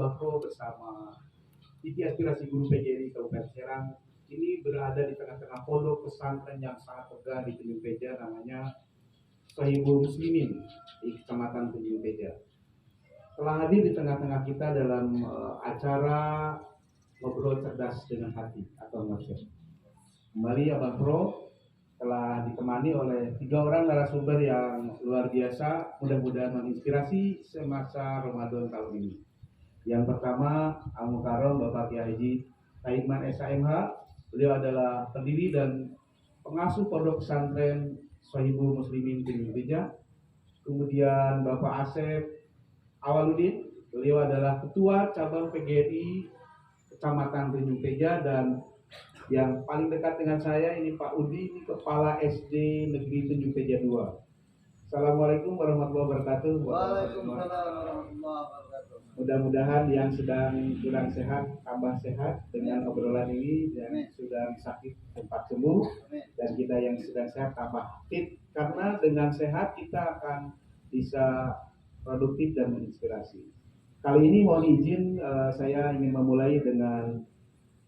Bakro bersama Titi Aspirasi Guru PGRI Kabupaten Serang ini berada di tengah-tengah pondok pesantren yang sangat megah di Tanjung Peja, namanya Sohibul Muslimin di Kecamatan Tanjung Peja. Telah hadir di tengah-tengah kita dalam acara ngobrol cerdas dengan hati atau ngoceh. Kembali Abang Pro telah ditemani oleh 3 orang narasumber yang luar biasa, mudah-mudahan menginspirasi semasa Ramadan tahun ini. Yang pertama, Al-Mukarram Bapak Kiai Haji Taidman SHMH. Beliau adalah pendiri dan pengasuh pondok pesantren Sohibul Muslimin Tanjung Peja. Kemudian Bapak Asep Awaludin, beliau adalah ketua cabang PGRI Kecamatan Tanjung Peja, dan yang paling dekat dengan saya ini Pak Udi, ini Kepala SD Negeri Tanjung Peja 2. Assalamualaikum warahmatullahi wabarakatuh. Waalaikumsalam warahmatullahi wabarakatuh. Mudah-mudahan yang sedang kurang sehat tambah sehat dengan obrolan ini, yang sudah sakit cepat sembuh, dan kita yang sedang sehat tambah fit, karena dengan sehat kita akan bisa produktif dan menginspirasi. Kali ini mohon izin saya ingin memulai dengan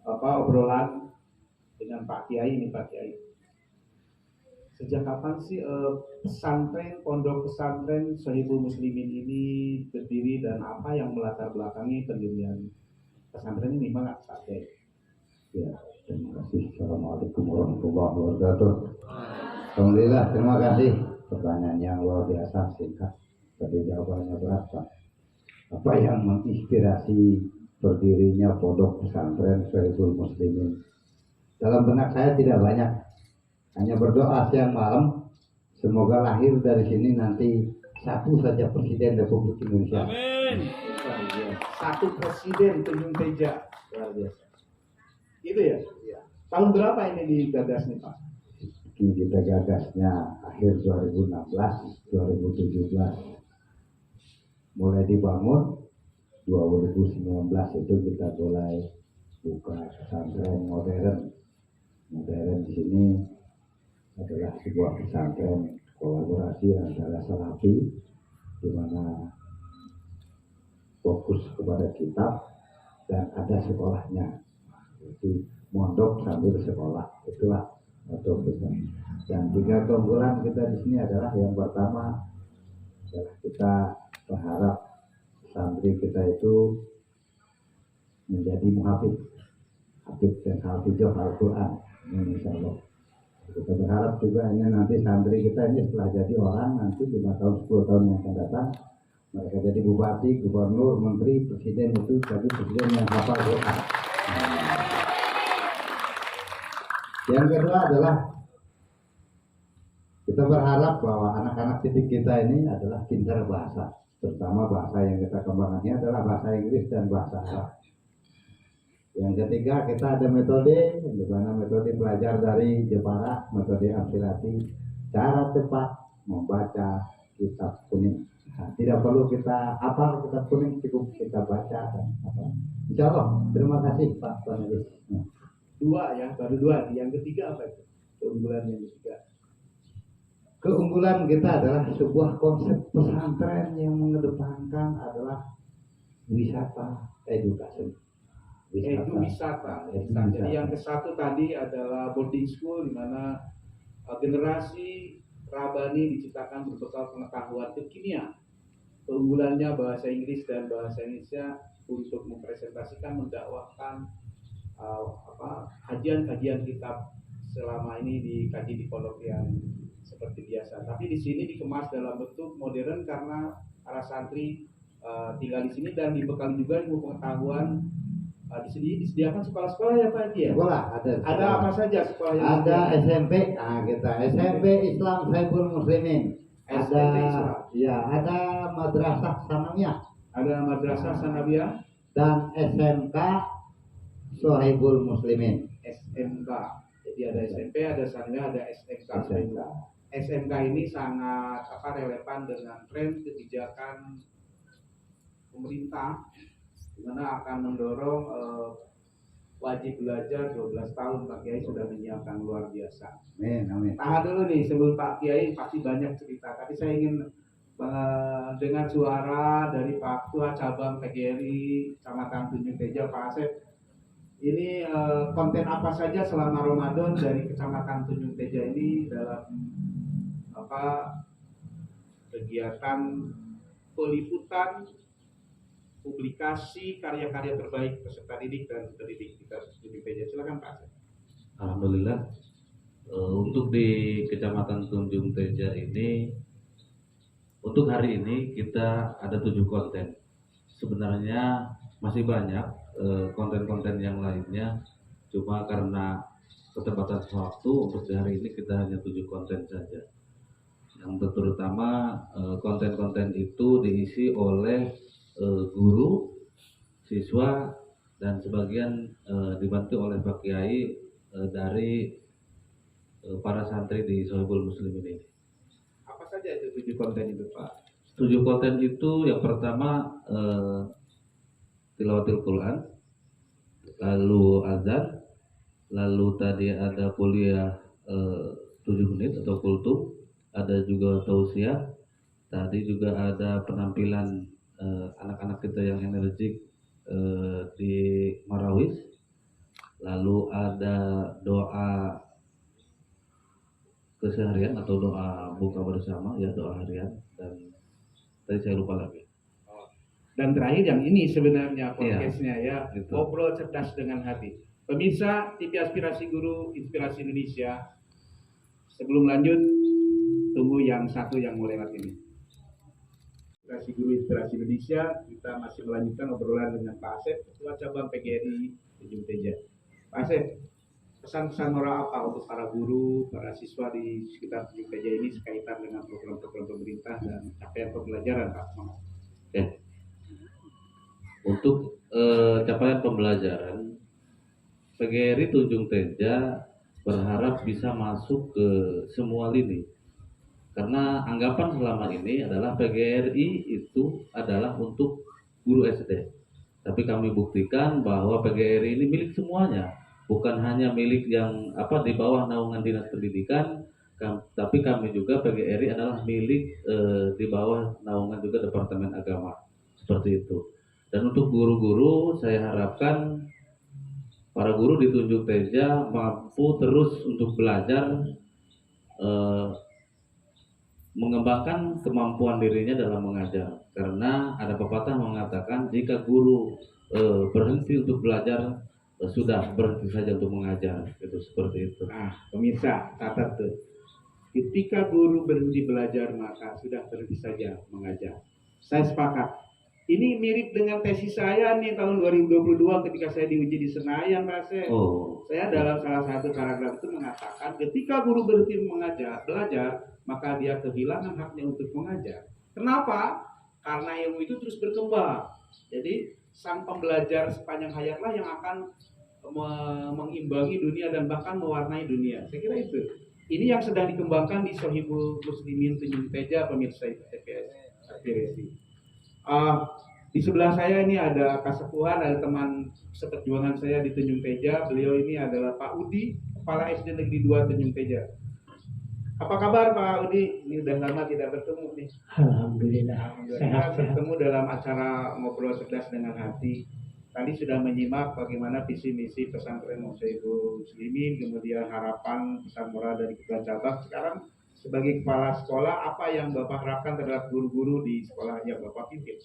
obrolan dengan Pak Kiai ini. Pak Kiai, sejak kapan sih pondok pesantren Sohibul Muslimin ini berdiri dan apa yang melatar belakangi pendirian pesantren ini, Pak Kiai? Ya, terima kasih. Assalamualaikum warahmatullahi wabarakatuh. Alhamdulillah, terima kasih. Pertanyaan yang luar biasa, singkat, tapi jawabannya berat, Pak. Apa yang menginspirasi berdirinya pondok pesantren Sohibul Muslimin? Dalam benak saya tidak banyak, hanya berdoa siang malam semoga lahir dari sini nanti satu saja presiden Republik Indonesia. Amin. Satu presiden Tanjung Peja, luar biasa. Itu ya? Ya. Tahun berapa ini digagas nih Pak? Kita gagasnya akhir 2016, 2017 mulai dibangun. 2019 itu kita mulai buka pesantren modern. Modern di sini adalah sebuah pesantren kolaborasi antara Salafi, di mana fokus kepada kitab dan ada sekolahnya, jadi mondok sambil sekolah, itulah mondok kita. Dan 3 keunggulan kita di sini adalah, yang pertama adalah kita berharap santri kita itu menjadi muhafidz, hafidz dan hafizah Al-Quran. Insya Allah. Kita berharap juga ini nanti santri kita ini setelah jadi orang, nanti 5 tahun 10 tahun yang akan datang, mereka jadi bupati, gubernur, menteri, presiden, itu jadi presiden yang hafal Quran. Yang kedua adalah kita berharap bahwa anak-anak didik kita ini adalah pintar bahasa, terutama bahasa yang kita kembangkannya adalah bahasa Inggris dan bahasa Arab. Yang ketiga, kita ada metode, di mana metode belajar dari Jepara, metode Ampilati, cara cepat membaca kitab kuning. Nah, tidak perlu kita hafal kitab kuning, cukup kita baca dan apa. Insya Allah. Terima kasih Pak Panelis. Nah. 2 ya, baru 2. Yang ketiga apa itu? Keunggulan yang ketiga. Keunggulan kita adalah sebuah konsep pesantren yang mengedepankan adalah wisata edukasi. Wisata. Jadi yang ke-1 tadi adalah boarding school, di mana generasi Rabani diciptakan berbekal pengetahuan kekinian. Keunggulannya bahasa Inggris dan bahasa Indonesia untuk mempresentasikan, mendakwahkan kajian-kajian kitab selama ini dikaji di pondok yang seperti biasa. Tapi di sini dikemas dalam bentuk modern karena para santri tinggal di sini dan dibekali juga ilmu pengetahuan. Di sini disediakan sekolah-sekolah ya Pak Haji ya? Sekolah ada. Ada apa saja sekolah yang ada SMP, kita SMP Islam Sohibul Muslimin. Ada Islam. Ya, ada madrasah sanawiyah. Ada madrasah sanawiyah dan SMK Sohibul Muslimin. SMK. Jadi ada SMP, ada sanawiyah, ada SMK. SMK ini sangat relevan dengan tren kebijakan pemerintah, di mana akan mendorong wajib belajar 12 tahun. Pak Kiai sudah menyiapkan luar biasa. Amin. Tahan dulu nih, sebelum Pak Kiai pasti banyak cerita, tapi saya ingin dengan suara dari Pak Ketua Cabang PGRI Kecamatan Tunjung Teja, Pak Asep. Ini konten apa saja selama Ramadan dari Kecamatan Tunjung Teja ini dalam kegiatan peliputan, publikasi karya-karya terbaik peserta didik dan pendidik kita Tunjung Teja. Silakan Pak Asep. Alhamdulillah, untuk di Kecamatan Tunjung Teja ini, untuk hari ini kita ada 7 konten. Sebenarnya masih banyak konten-konten yang lainnya, cuma karena keterbatasan waktu untuk di hari ini kita hanya 7 konten saja. Yang terutama konten-konten itu diisi oleh guru, siswa, dan sebagian dibantu oleh Pak Kiai dari para santri di Sohibul Muslimin ini. Apa saja itu 7 konten itu Pak? 7 konten itu yang pertama tilawatil Quran, lalu azan, lalu tadi ada kuliah 7 menit atau kultum, ada juga tausiah, tadi juga ada penampilan anak-anak kita yang energik di Marawis, lalu ada doa keseharian atau doa buka bersama, ya doa harian, dan tadi saya lupa lagi. Dan terakhir yang ini sebenarnya podcastnya ya, gitu. Ngobrol Cerdas dengan Hati. Pemirsa TV Aspirasi Guru Inspirasi Indonesia, sebelum lanjut tunggu yang satu yang mau lewat ini. Aspirasi Guru Inspirasi Indonesia, kita masih melanjutkan obrolan dengan Pak Asep, Ketua Cabang PGRI Tunjung Teja. Pak Asep, pesan-pesan moral apa untuk para guru, para siswa di sekitar Tunjung Teja ini sekaitan dengan program-program pemerintah dan capaian pembelajaran, Pak? Oke. Untuk capaian pembelajaran, PGRI Tunjung Teja berharap bisa masuk ke semua lini. Karena anggapan selama ini adalah PGRI itu adalah untuk guru SD. Tapi kami buktikan bahwa PGRI ini milik semuanya, bukan hanya milik yang di bawah naungan Dinas Pendidikan, tapi kami juga PGRI adalah milik di bawah naungan juga Departemen Agama. Seperti itu. Dan untuk guru-guru, saya harapkan para guru di Tunjung Teja mampu terus untuk belajar, mengembangkan kemampuan dirinya dalam mengajar. Karena ada pepatah mengatakan jika guru berhenti untuk belajar, sudah berhenti saja untuk mengajar. Itu seperti itu. Nah, pemirsa, catat tuh. Ketika guru berhenti belajar, maka sudah berhenti saja mengajar. Saya sepakat. Ini mirip dengan tesis saya nih tahun 2022 ketika saya diuji di Senayan, Pak Asep. Saya dalam salah satu paragraf itu mengatakan ketika guru berhenti belajar, maka dia kehilangan haknya untuk mengajar. Kenapa? Karena ilmu itu terus berkembang. Jadi sang pembelajar sepanjang hayatlah yang akan mengimbangi dunia dan bahkan mewarnai dunia. Saya kira itu. Ini yang sedang dikembangkan di Sohibul Muslimin Tunjung Teja, pemirsa TPS Aspirasi. Di sebelah saya ini ada kasepuhan, ada teman seperjuangan saya di Tunjung Teja. Beliau ini adalah Pak Udi, Kepala SD Negeri 2 Tunjung Teja. Apa kabar Pak Udi? Ini udah lama tidak bertemu nih. Alhamdulillah. Sehat. Bertemu dalam acara Ngobrol Cerdas dengan Hati. Tadi sudah menyimak bagaimana visi misi pesantren Sohibul Muslimin, kemudian harapan pesan moral dari Ketua Cabang. Sekarang sebagai kepala sekolah, apa yang Bapak harapkan terhadap guru-guru di sekolah yang Bapak pimpin?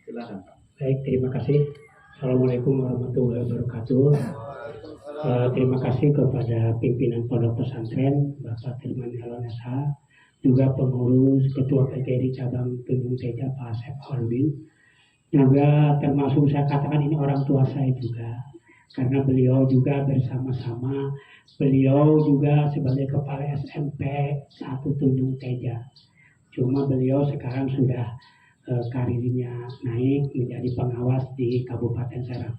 Silakan Pak. Baik, terima kasih. Assalamualaikum warahmatullahi wabarakatuh. Terima kasih kepada pimpinan Pondok Pesantren Bapak Firman Elon SH, juga pengurus Ketua PGRI Cabang Tunjung Teja Pak Asep Alwin, juga termasuk saya katakan ini orang tua saya juga, karena beliau juga bersama-sama, beliau juga sebagai kepala SMP 1 Tunjung Teja. Cuma beliau sekarang sudah karirnya naik menjadi pengawas di Kabupaten Serang.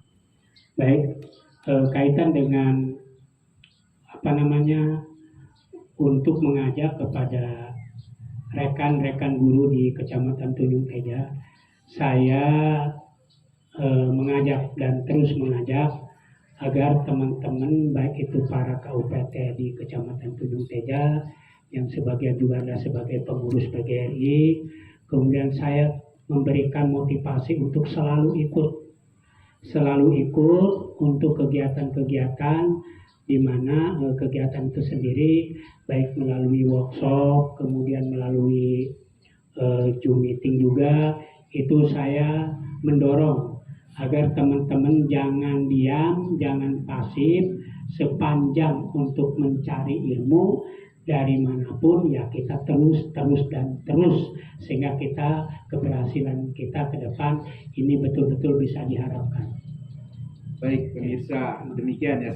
Baik, kaitan dengan untuk mengajak kepada rekan-rekan guru di Kecamatan Tunjung Teja, saya mengajak dan terus mengajak agar teman-teman baik itu para KUPT di Kecamatan Tunjung Teja yang sebagian juga adalah sebagai pengurus PGRI Kemudian saya memberikan motivasi untuk selalu ikut untuk kegiatan-kegiatan di mana kegiatan itu sendiri baik melalui workshop, kemudian melalui Zoom meeting juga, itu saya mendorong agar teman-teman jangan diam, jangan pasif, sepanjang untuk mencari ilmu dari manapun ya kita terus dan terus sehingga kita keberhasilan kita ke depan ini betul-betul bisa diharapkan. Baik pemirsa, demikian ya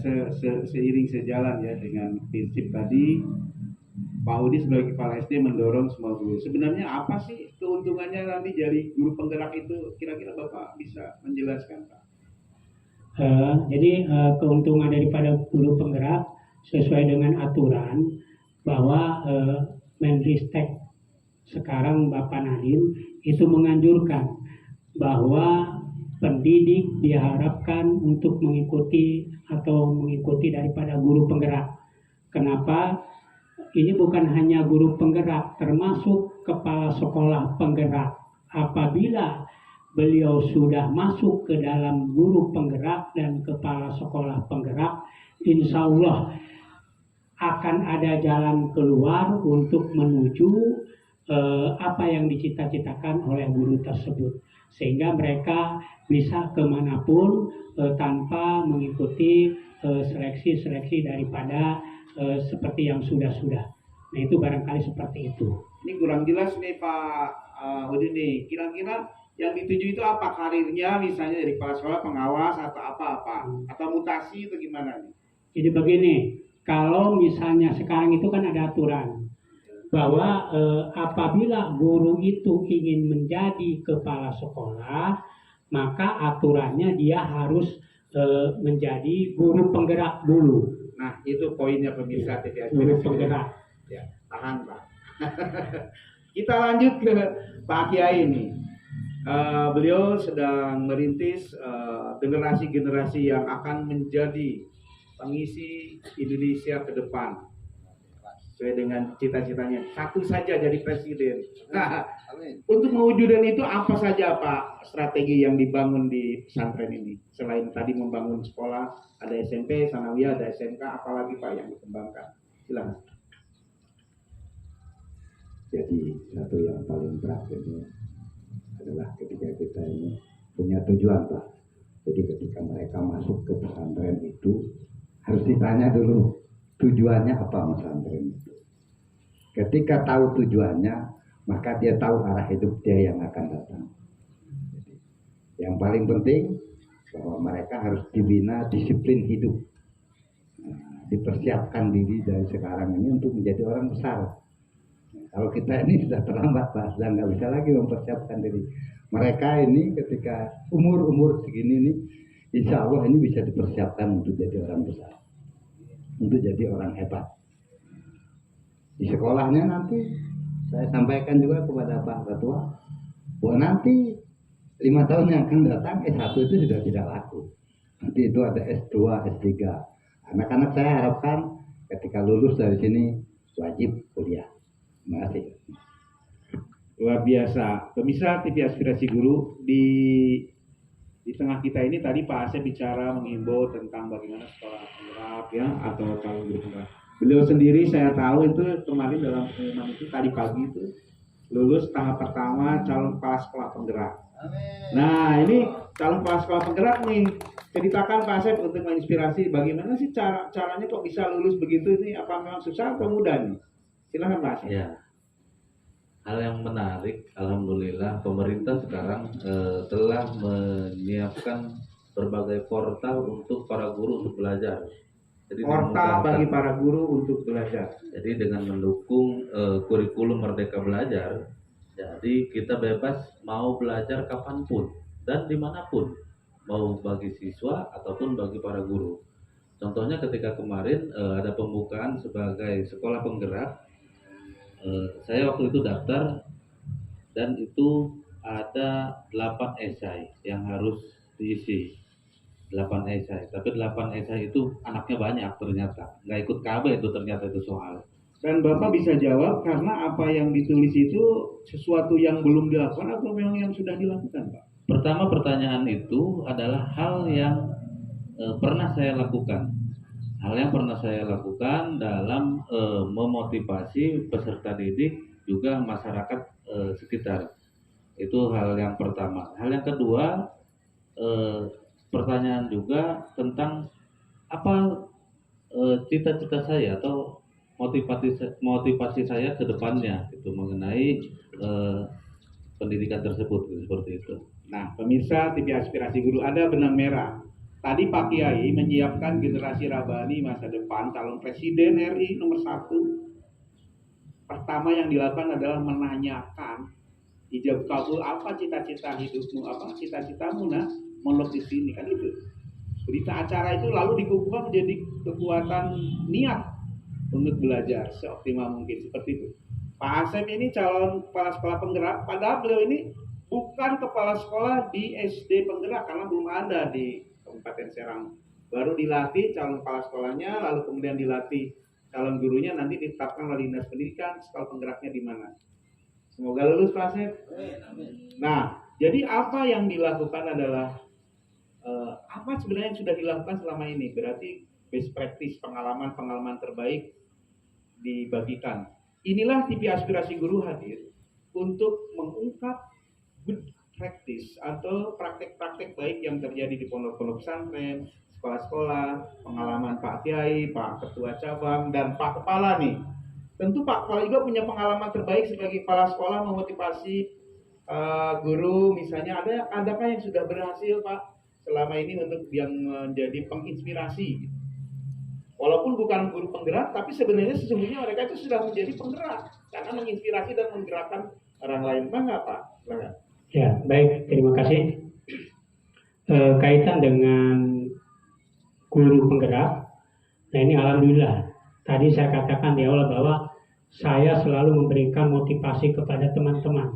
seiring sejalan ya dengan prinsip tadi, Pak Udi sebagai kepala SD mendorong semua guru. Sebenarnya apa sih keuntungannya nanti dari guru penggerak itu? Kira-kira Bapak bisa menjelaskan, Pak? Jadi keuntungan daripada guru penggerak sesuai dengan aturan bahwa Menristek sekarang Bapak Nadiem itu menganjurkan bahwa pendidik diharapkan untuk mengikuti daripada guru penggerak. Kenapa? Ini bukan hanya guru penggerak, termasuk kepala sekolah penggerak. Apabila beliau sudah masuk ke dalam guru penggerak dan kepala sekolah penggerak, insya Allah akan ada jalan keluar untuk menuju apa yang dicita-citakan oleh guru tersebut. Sehingga mereka bisa kemanapun tanpa mengikuti seleksi-seleksi daripada seperti yang sudah-sudah. Nah itu barangkali seperti itu. Ini kurang jelas nih Pak Udi nih. Kira-kira yang dituju itu apa karirnya, misalnya dari kepala sekolah, pengawas atau apa-apa, atau mutasi atau gimana nih? Jadi begini, kalau misalnya sekarang itu kan ada aturan bahwa apabila guru itu ingin menjadi kepala sekolah, maka aturannya dia harus menjadi guru penggerak dulu. Nah, itu poinnya pemirsa TV Guru penggerak. Ya, tahan Pak. Kita lanjut ke Pak Kiai ini. Beliau sedang merintis generasi-generasi yang akan menjadi pengisi Indonesia ke depan sesuai dengan cita-citanya. Satu saja jadi presiden. Nah, untuk mewujudkan itu apa saja Pak strategi yang dibangun di pesantren ini? Selain tadi membangun sekolah, ada SMP, Sanawiyah, ada SMK, apalagi Pak yang dikembangkan? Silakan. Jadi satu yang paling berat ini adalah ketika kita ini punya tujuan Pak. Jadi ketika mereka masuk ke pesantren itu harus ditanya dulu tujuannya apa pesantren itu. Ketika tahu tujuannya, maka dia tahu arah hidup dia yang akan datang. Jadi, yang paling penting bahwa mereka harus dibina disiplin hidup. Nah, dipersiapkan diri dari sekarang ini untuk menjadi orang besar. Nah, kalau kita ini sudah terlambat Pak, sudah nggak bisa lagi mempersiapkan diri. Mereka ini ketika umur segini ini, insya Allah ini bisa dipersiapkan untuk jadi orang besar, untuk jadi orang hebat. Di sekolahnya nanti saya sampaikan juga kepada Pak Ketua bahwa nanti 5 tahun yang akan datang S1 itu sudah tidak laku. Nanti itu ada S2, S3. Anak-anak saya harapkan ketika lulus dari sini wajib kuliah. Terima kasih. Luar biasa. Pemirsa TV Aspirasi Guru, di tengah kita ini tadi Pak Asep bicara menghimbau tentang bagaimana sekolah penggerak ya atau calon guru penggerak. Beliau sendiri saya tahu itu kemarin dalam pengumuman itu tadi pagi itu lulus tahap pertama calon kepala sekolah penggerak. Nah ini calon kepala sekolah penggerak nih, ceritakan Pak Asep untuk menginspirasi bagaimana sih caranya kok bisa lulus begitu ini, apa memang susah atau mudah nih? Silahkan Pak Asep. Ya, hal yang menarik, alhamdulillah pemerintah sekarang telah menyiapkan berbagai portal untuk para guru untuk belajar. Jadi portal bagi para guru untuk belajar. Jadi dengan mendukung kurikulum Merdeka Belajar, jadi kita bebas mau belajar kapanpun dan dimanapun, mau bagi siswa ataupun bagi para guru. Contohnya ketika kemarin ada pembukaan sebagai sekolah penggerak, saya waktu itu daftar dan itu ada 8 esai yang harus diisi. 8 esai, tapi 8 esai itu anaknya banyak ternyata, nggak ikut KB itu ternyata itu soal. Dan Bapak bisa jawab karena apa yang ditulis itu sesuatu yang belum dilakukan atau memang yang sudah dilakukan, Pak? Pertama, pertanyaan itu adalah hal yang pernah saya lakukan. Hal yang pernah saya lakukan dalam memotivasi peserta didik juga masyarakat sekitar. Itu hal yang pertama. Hal yang kedua, pertanyaan juga tentang apa cita-cita saya atau motivasi saya ke depannya itu mengenai pendidikan tersebut gitu, seperti itu. Nah, pemirsa TV Aspirasi Guru, ada benang merah. Tadi Pak Kiai menyiapkan generasi Rabani masa depan calon presiden RI nomor 1. Pertama yang dilakukan adalah menanyakan ijab kabul, apa cita-cita hidupmu, apa cita-citamu nak mondok di sini, kan itu. Berita acara itu lalu dikukuhkan menjadi kekuatan niat untuk belajar seoptimal mungkin, seperti itu. Pak Asep ini calon kepala sekolah penggerak, padahal beliau ini bukan kepala sekolah di SD penggerak karena belum ada di Kabupaten Serang. Baru dilatih calon kepala sekolahnya, lalu kemudian dilatih calon gurunya, nanti ditetapkan oleh Dinas Pendidikan sekolah penggeraknya di mana. Semoga lulus Pak Asep. Nah, jadi apa yang dilakukan adalah apa sebenarnya yang sudah dilakukan selama ini? Berarti best practice, pengalaman terbaik dibagikan. Inilah TV Aspirasi Guru hadir untuk mengungkap good practice atau praktek-praktek baik yang terjadi di pondok-pondok pesantren, sekolah-sekolah, pengalaman Pak Kiai, Pak Ketua Cabang, dan Pak Kepala nih. Tentu Pak Kepala juga punya pengalaman terbaik sebagai kepala sekolah memotivasi guru, misalnya adakah yang sudah berhasil Pak selama ini untuk yang menjadi penginspirasi? Walaupun bukan guru penggerak, tapi sebenarnya sesungguhnya mereka itu sudah menjadi penggerak karena menginspirasi dan menggerakkan orang lain. Bangga Pak? Bangga. Ya, baik, terima kasih. Kaitan dengan guru penggerak, nah ini alhamdulillah. Tadi saya katakan di awal bahwa saya selalu memberikan motivasi kepada teman-teman.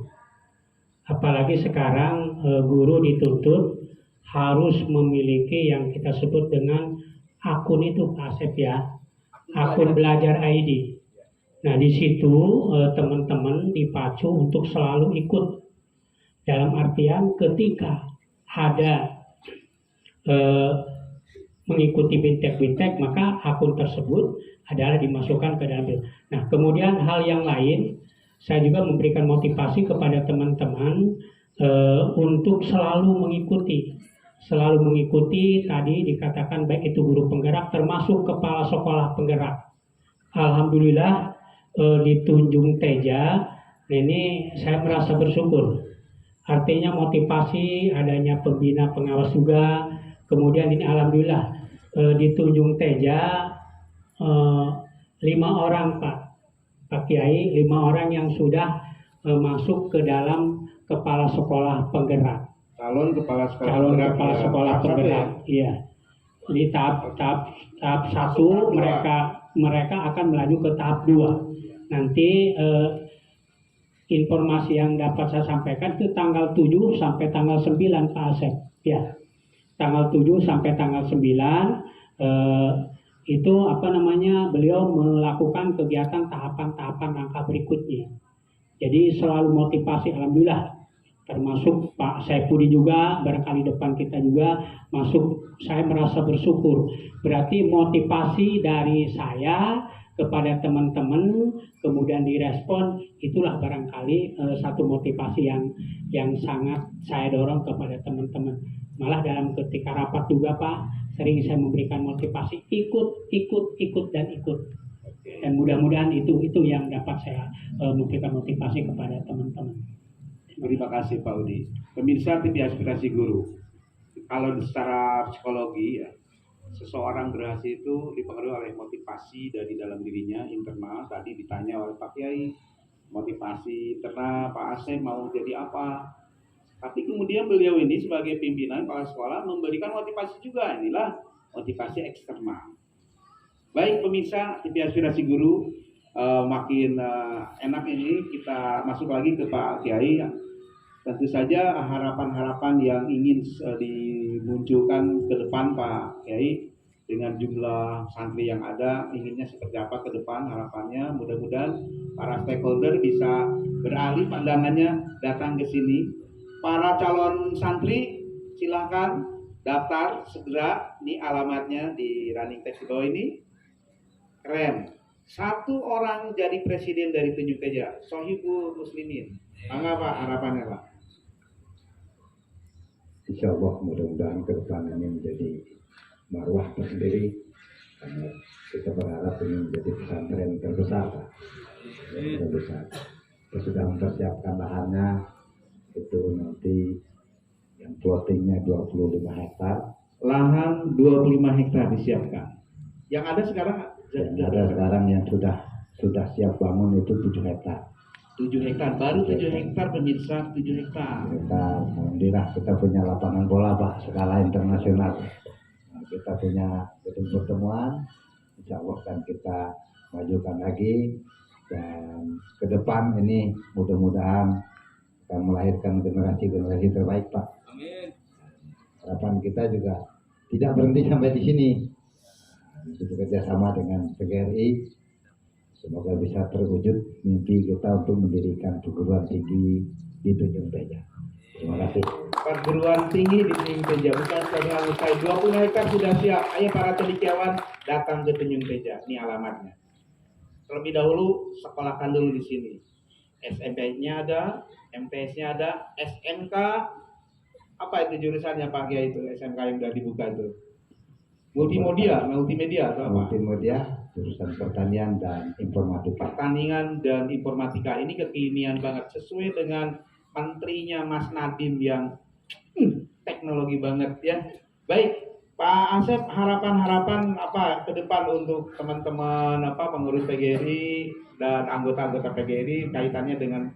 Apalagi sekarang guru dituntut harus memiliki yang kita sebut dengan akun itu Pak Asep ya, akun belajar ID. Nah di situ teman-teman dipacu untuk selalu ikut. Dalam artian ketika ada mengikuti bintek-bintek, maka akun tersebut adalah dimasukkan ke dalam. Nah kemudian hal yang lain, saya juga memberikan motivasi kepada teman-teman untuk selalu mengikuti. Tadi dikatakan baik itu guru penggerak termasuk kepala sekolah penggerak. Alhamdulillah di Tunjung Teja ini saya merasa bersyukur. Artinya motivasi, adanya pembina pengawas juga. Kemudian ini alhamdulillah di Tunjung Teja 5 orang Pak Kiai, 5 orang yang sudah masuk ke dalam kepala sekolah penggerak. Calon kepala sekolah penggerak, iya. Di tahap 1 mereka akan melaju ke tahap 2. Nanti informasi yang dapat saya sampaikan itu tanggal 7 sampai tanggal 9 Pak Asep. Ya. Tanggal 7 sampai tanggal 9 itu beliau melakukan kegiatan tahapan-tahapan langkah berikutnya. Jadi selalu motivasi, alhamdulillah. Termasuk Pak Saipudi juga, barangkali depan kita juga masuk, saya merasa bersyukur. Berarti motivasi dari saya kepada teman-teman, kemudian direspon, itulah barangkali satu motivasi yang sangat saya dorong kepada teman-teman. Malah dalam ketika rapat juga Pak, sering saya memberikan motivasi, ikut. Dan mudah-mudahan itu yang dapat saya memberikan motivasi kepada teman-teman. Terima kasih Pak Udi. Pemirsa TV Aspirasi Guru, kalau secara psikologi ya, seseorang berhasil itu dipengaruhi oleh motivasi dari dalam dirinya internal. Tadi ditanya oleh Pak Kiai, motivasi internal Pak Asep mau jadi apa. Tapi kemudian beliau ini sebagai pimpinan kepala sekolah memberikan motivasi juga. Inilah motivasi eksternal. Baik pemirsa TV Aspirasi Guru, makin enak ini kita masuk lagi ke Pak Kiai. Tentu saja harapan-harapan yang ingin dimunculkan ke depan Pak Kiai dengan jumlah santri yang ada, inginnya seperti apa ke depan harapannya. Mudah-mudahan para stakeholder bisa beralih pandangannya datang ke sini. Para calon santri silahkan daftar segera. Ini alamatnya di running text di bawah ini. Keren. Satu orang jadi presiden dari Tunjung Teja, Sohibul Muslimin. Bangga Pak, harapannya Pak. Insya Allah mudah-mudahan ke depan ini menjadi marwah tersendiri. Karena kita berharap ini menjadi pesantren terbesar, Pak. Terbesar. Kita sudah mempersiapkan lahannya, itu nanti yang plottingnya 25 hektar. Lahan 25 hektar disiapkan. Yang ada sekarang Yang ada sekarang yang sudah siap bangun itu 7 hektar. 7 hektar, baru 7 hektar pemirsa, 7 hektar. Kita alhamdulillah kita punya lapangan bola Pak skala internasional. Nah, kita punya gedung pertemuan, insya Allah kan kita majukan lagi dan ke depan ini mudah-mudahan akan melahirkan generasi-generasi terbaik Pak. Amin. Harapan kita juga tidak berhenti sampai di sini. Itu bekerja sama dengan PGRI. Semoga bisa terwujud mimpi kita untuk mendirikan perguruan tinggi di Tunjung Teja. Terima kasih. Perguruan tinggi di Tunjung Teja, bukan sekarang usai 20 hektar sudah siap. Ayo para cendekiawan datang ke Tunjung Teja. Ini alamatnya. Terlebih dahulu sekolahkan dulu di sini. SMP-nya ada, MTS-nya ada, SMK. Apa itu jurusannya Pak Kiai itu SMK yang sudah dibuka itu? Multimedia atau apa? Multimedia, jurusan pertanian dan informatika. Pertanian dan informatika ini kekinian banget, sesuai dengan menterinya Mas Nadiem yang teknologi banget ya. Baik, Pak Asep, harapan-harapan apa ke depan untuk teman-teman pengurus PGRI dan anggota-anggota PGRI kaitannya dengan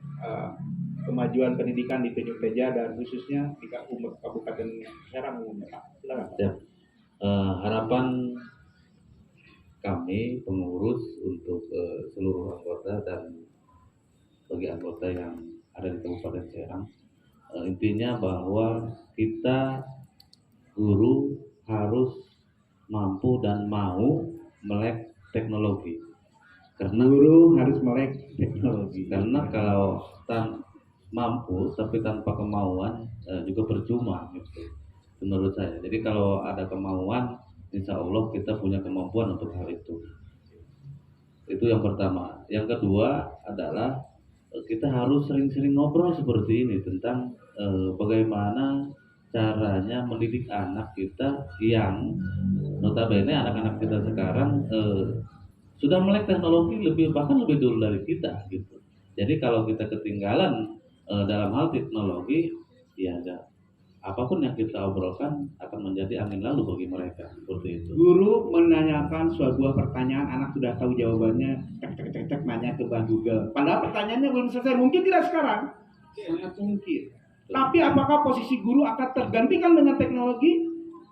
kemajuan pendidikan di Tunjung Teja dan khususnya di Kabupaten Serang umumnya Pak. Silakan Pak. Siap. Harapan kami pengurus untuk seluruh anggota dan bagi anggota yang ada di Kabupaten Serang, intinya bahwa kita guru harus mampu dan mau melek teknologi. Karena Guru harus melek teknologi. karena kalau mampu tapi tanpa kemauan juga percuma gitu. Menurut saya. Jadi kalau ada kemauan, insya Allah kita punya kemampuan untuk hal itu. Itu yang pertama. Yang kedua adalah kita harus sering-sering ngobrol seperti ini tentang bagaimana caranya mendidik anak kita yang notabene anak-anak kita sekarang sudah melek teknologi bahkan lebih dulu dari kita gitu. Jadi kalau kita ketinggalan dalam hal teknologi, ya apapun yang kita obrolkan akan menjadi angin lalu bagi mereka seperti itu. Guru menanyakan sebuah pertanyaan, anak sudah tahu jawabannya, cek nanya ke Bang Google. Padahal pertanyaannya belum selesai, mungkin tidak sekarang, sangat mungkin. Tapi apakah posisi guru akan tergantikan dengan teknologi?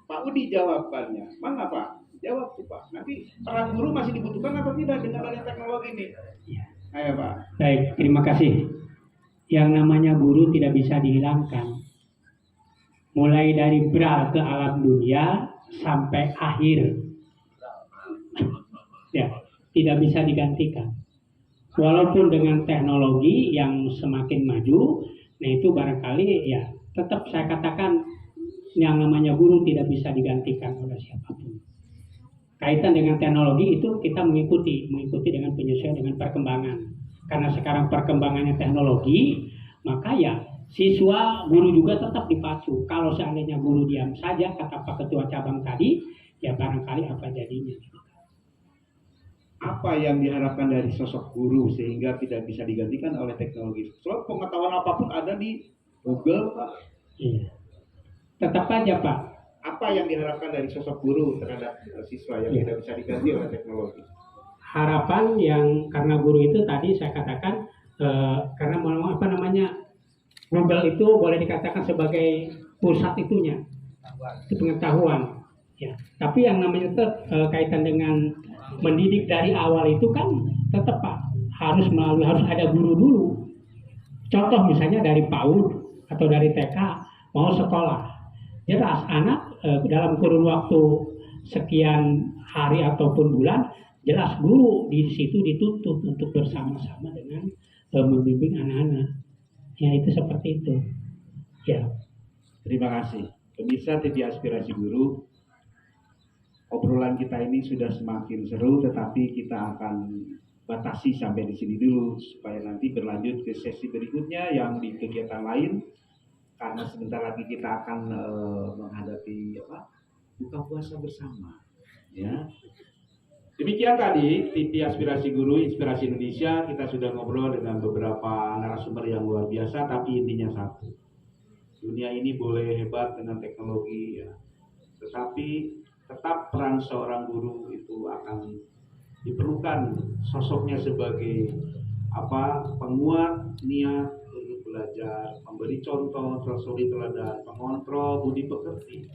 Pak Udi jawabannya, mana Pak? Jawab tuh Pak. Nanti peran guru masih dibutuhkan atau tidak dengan adanya teknologi ini? Ayo Pak. Baik, terima kasih. Yang namanya guru tidak bisa dihilangkan. Mulai dari pra ke alam dunia sampai akhir, ya tidak bisa digantikan. Walaupun dengan teknologi yang semakin maju, nah itu barangkali ya tetap saya katakan yang namanya guru tidak bisa digantikan oleh siapapun. Kaitan dengan teknologi itu kita mengikuti dengan penyesuaian dengan perkembangan. Karena sekarang perkembangannya teknologi, maka ya siswa, guru juga tetap dipacu. Kalau seandainya guru diam saja, kata Pak Ketua Cabang tadi, ya barangkali apa jadinya. Apa yang diharapkan dari sosok guru sehingga tidak bisa digantikan oleh teknologi? Soal pengetahuan apapun ada di Google, Pak. Iya. Tetap aja, Pak. Apa yang diharapkan dari sosok guru terhadap siswa yang tidak bisa diganti oleh teknologi? Harapan yang karena guru itu tadi saya katakan karena Google itu boleh dikatakan sebagai pusat itunya, pengetahuan. Ya. Tapi yang namanya kaitan dengan mendidik dari awal itu kan tetap Pak harus ada guru dulu. Contoh misalnya dari PAUD atau dari TK mau sekolah, jelas anak dalam kurun waktu sekian hari ataupun bulan, jelas guru di situ dituntut untuk bersama-sama dengan membimbing anak-anak. Ya itu seperti itu. Ya. Terima kasih. Pemirsa TV Aspirasi Guru, obrolan kita ini sudah semakin seru, tetapi kita akan batasi sampai di sini dulu supaya nanti berlanjut ke sesi berikutnya yang di kegiatan lain, karena sebentar lagi kita akan menghadapi buka puasa bersama. Ya. Demikian tadi TV Aspirasi Guru Inspirasi Indonesia, kita sudah ngobrol dengan beberapa narasumber yang luar biasa, tapi intinya satu. Dunia ini boleh hebat dengan teknologi, ya, tetapi tetap peran seorang guru itu akan diperlukan sosoknya sebagai penguat niat untuk belajar, memberi contoh, suri teladan, pengontrol budi pekerti.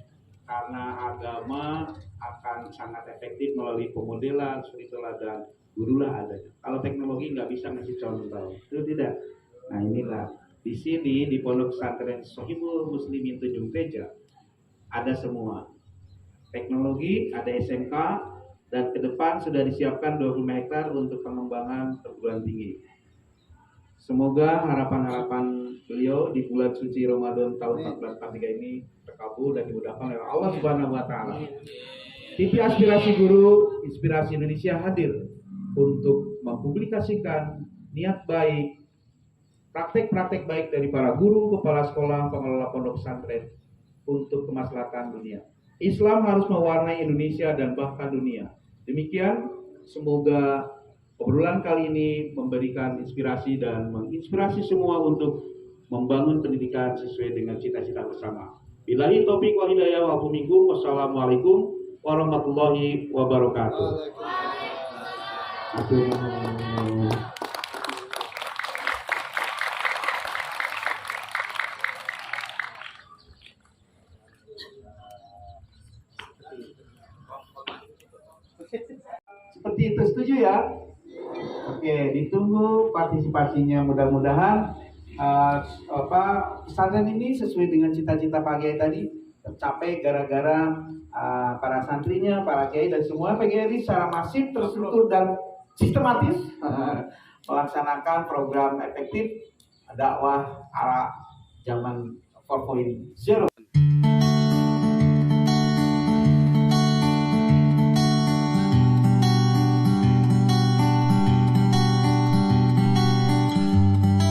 Karena agama akan sangat efektif melalui pemodelan, suri teladan, gurulah adanya. Kalau teknologi nggak bisa ngasih contoh, itu tidak. Nah inilah. Di sini di Pondok Pesantren Sohibul Muslimin Tunjung Teja ada semua. Teknologi, ada SMK, dan ke depan sudah disiapkan 25 hektar untuk pengembangan perguruan tinggi. Semoga harapan-harapan beliau di bulan suci Ramadan tahun 1443 ini terkabul dan dimudahkan oleh Allah Subhanahu wa taala. TV Aspirasi Guru Inspirasi Indonesia hadir untuk mempublikasikan niat baik, praktek-praktek baik dari para guru, kepala sekolah, pengelola pondok pesantren untuk kemaslahatan dunia. Islam harus mewarnai Indonesia dan bahkan dunia. Demikian, semoga obrolan kali ini memberikan inspirasi dan menginspirasi semua untuk membangun pendidikan sesuai dengan cita-cita bersama. Billahi taufiq wal hidayah wa bikum. Wassalamualaikum warahmatullahi wabarakatuh. Seperti itu, setuju ya? Oke, ditunggu partisipasinya. Mudah-mudahan pesantren ini sesuai dengan cita-cita Pak Kiai tadi tercapai gara-gara para santrinya, para kiai dan semua PGRI secara masif, terstruktur dan sistematis melaksanakan program efektif dakwah arah zaman 4.0.